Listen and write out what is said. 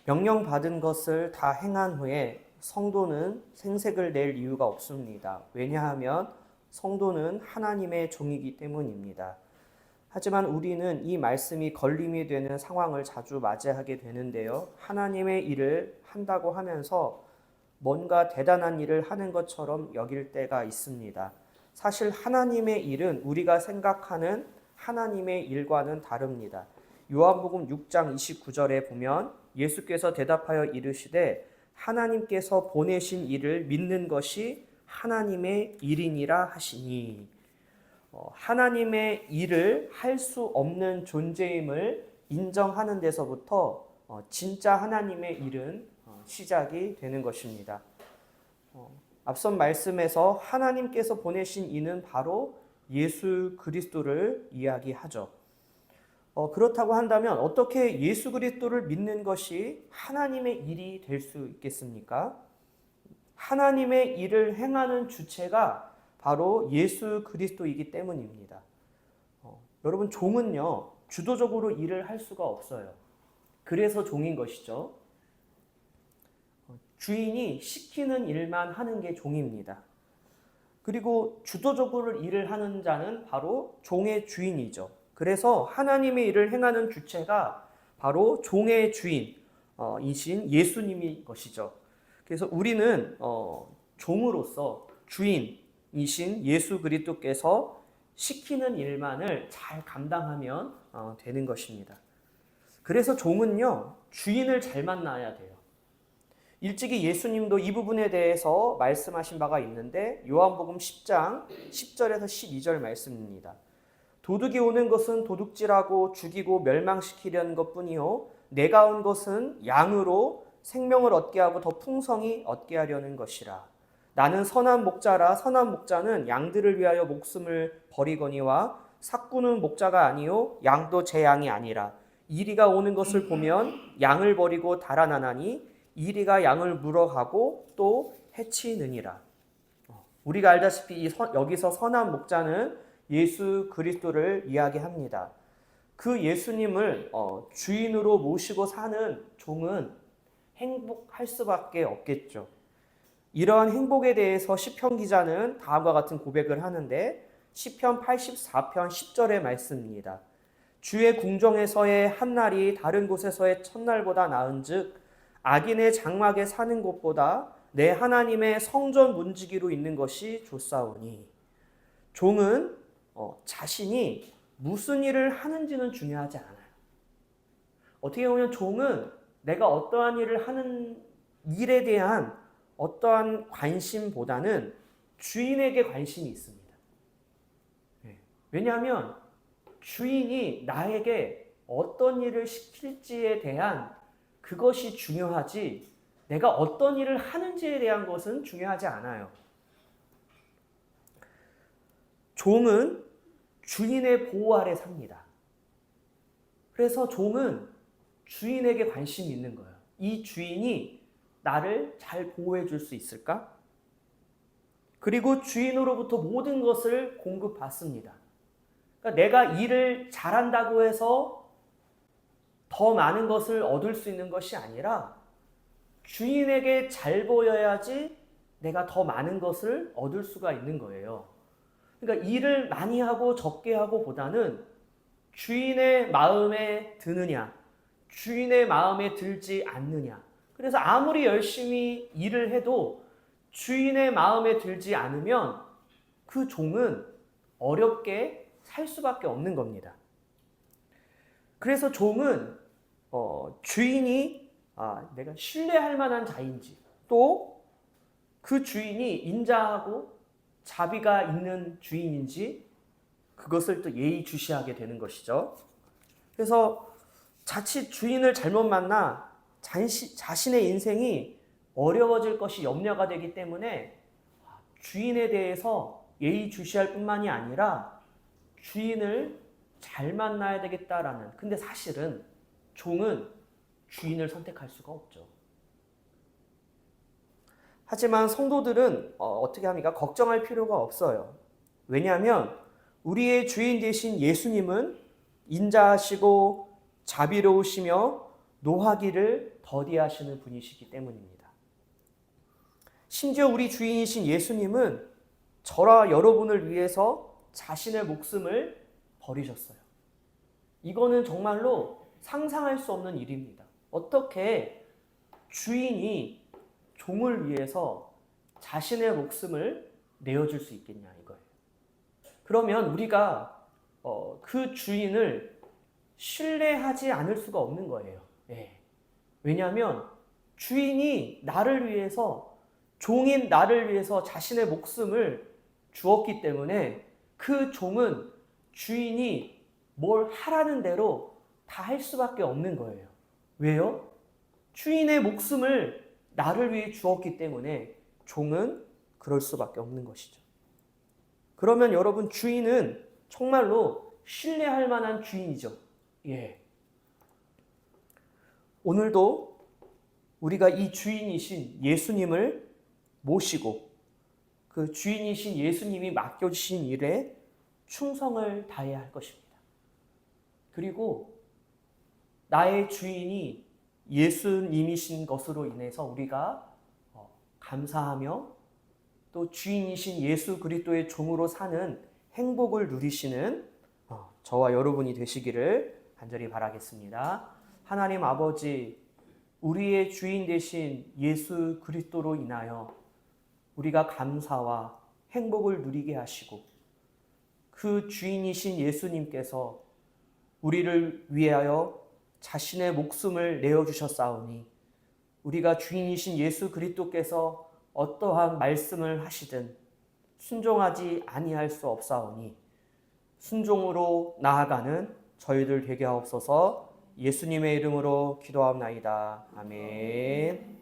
명령받은 것을 다 행한 후에 성도는 생색을 낼 이유가 없습니다. 왜냐하면 성도는 하나님의 종이기 때문입니다. 하지만 우리는 이 말씀이 걸림이 되는 상황을 자주 맞이하게 되는데요. 하나님의 일을 한다고 하면서 뭔가 대단한 일을 하는 것처럼 여길 때가 있습니다. 사실 하나님의 일은 우리가 생각하는 하나님의 일과는 다릅니다. 요한복음 6장 29절에 보면 예수께서 대답하여 이르시되 하나님께서 보내신 일을 믿는 것이 하나님의 일이니라 하시니, 하나님의 일을 할 수 없는 존재임을 인정하는 데서부터 진짜 하나님의 일은 시작이 되는 것입니다. 앞선 말씀에서 하나님께서 보내신 이는 바로 예수 그리스도를 이야기하죠. 그렇다고 한다면 어떻게 예수 그리스도를 믿는 것이 하나님의 일이 될 수 있겠습니까? 하나님의 일을 행하는 주체가 바로 예수 그리스도이기 때문입니다. 여러분, 종은요, 주도적으로 일을 할 수가 없어요. 그래서 종인 것이죠. 주인이 시키는 일만 하는 게 종입니다. 그리고 주도적으로 일을 하는 자는 바로 종의 주인이죠. 그래서 하나님의 일을 행하는 주체가 바로 종의 주인이신 예수님인 것이죠. 그래서 우리는 종으로서 주인이신 예수 그리스도께서 시키는 일만을 잘 감당하면 되는 것입니다. 그래서 종은요, 주인을 잘 만나야 돼요. 일찍이 예수님도 이 부분에 대해서 말씀하신 바가 있는데 요한복음 10장 10절에서 12절 말씀입니다. 도둑이 오는 것은 도둑질하고 죽이고 멸망시키려는 것뿐이요 내가 온 것은 양으로 생명을 얻게 하고 더 풍성히 얻게 하려는 것이라. 나는 선한 목자라. 선한 목자는 양들을 위하여 목숨을 버리거니와 삭구는 목자가 아니요 양도 제 양이 아니라. 이리가 오는 것을 보면 양을 버리고 달아나나니 이리가 양을 물어가고 또 해치느니라. 우리가 알다시피 여기서 선한 목자는 예수 그리스도를 이야기합니다. 그 예수님을 주인으로 모시고 사는 종은 행복할 수밖에 없겠죠. 이러한 행복에 대해서 시편 기자는 다음과 같은 고백을 하는데 시편 84편 10절의 말씀입니다. 주의 궁정에서의 한날이 다른 곳에서의 첫날보다 나은즉 악인의 장막에 사는 곳보다 내 하나님의 성전 문지기로 있는 것이 좋사오니. 종은 자신이 무슨 일을 하는지는 중요하지 않아요. 어떻게 보면 종은 내가 어떠한 일을 하는 일에 대한 어떠한 관심보다는 주인에게 관심이 있습니다. 왜냐하면 주인이 나에게 어떤 일을 시킬지에 대한 그것이 중요하지 내가 어떤 일을 하는지에 대한 것은 중요하지 않아요. 종은 주인의 보호 아래 삽니다. 그래서 종은 주인에게 관심이 있는 거예요. 이 주인이 나를 잘 보호해 줄 수 있을까? 그리고 주인으로부터 모든 것을 공급받습니다. 그러니까 내가 일을 잘한다고 해서 더 많은 것을 얻을 수 있는 것이 아니라 주인에게 잘 보여야지 내가 더 많은 것을 얻을 수가 있는 거예요. 그러니까 일을 많이 하고 적게 하고 보다는 주인의 마음에 드느냐, 주인의 마음에 들지 않느냐. 그래서 아무리 열심히 일을 해도 주인의 마음에 들지 않으면 그 종은 어렵게 살 수밖에 없는 겁니다. 그래서 종은 주인이 내가 신뢰할 만한 자인지 또 그 주인이 인자하고 자비가 있는 주인인지 그것을 또 예의주시하게 되는 것이죠. 그래서 자칫 주인을 잘못 만나 자신의 인생이 어려워질 것이 염려가 되기 때문에 주인에 대해서 예의주시할 뿐만이 아니라 주인을 잘 만나야 되겠다라는. 근데 사실은 종은 주인을 선택할 수가 없죠. 하지만 성도들은 어떻게 합니까? 걱정할 필요가 없어요. 왜냐하면 우리의 주인 되신 예수님은 인자하시고 자비로우시며 노하기를 더디하시는 분이시기 때문입니다. 심지어 우리 주인이신 예수님은 저와 여러분을 위해서 자신의 목숨을 버리셨어요. 이거는 정말로 상상할 수 없는 일입니다. 어떻게 주인이 종을 위해서 자신의 목숨을 내어줄 수 있겠냐 이거예요. 그러면 우리가 그 주인을 신뢰하지 않을 수가 없는 거예요. 예. 왜냐하면 주인이 나를 위해서, 종인 나를 위해서 자신의 목숨을 주었기 때문에 그 종은 주인이 뭘 하라는 대로 다 할 수밖에 없는 거예요. 왜요? 주인의 목숨을 나를 위해 주었기 때문에 종은 그럴 수밖에 없는 것이죠. 그러면 여러분, 주인은 정말로 신뢰할 만한 주인이죠. 예. 오늘도 우리가 이 주인이신 예수님을 모시고 그 주인이신 예수님이 맡겨주신 일에 충성을 다해야 할 것입니다. 그리고 나의 주인이 예수님이신 것으로 인해서 우리가 감사하며 또 주인이신 예수 그리스도의 종으로 사는 행복을 누리시는 저와 여러분이 되시기를 간절히 바라겠습니다. 하나님 아버지, 우리의 주인 되신 예수 그리스도로 인하여 우리가 감사와 행복을 누리게 하시고 그 주인이신 예수님께서 우리를 위하여 자신의 목숨을 내어주셨사오니 우리가 주인이신 예수 그리스도께서 어떠한 말씀을 하시든 순종하지 아니할 수 없사오니 순종으로 나아가는 저희들 되게 하옵소서. 예수님의 이름으로 기도하옵나이다. 아멘.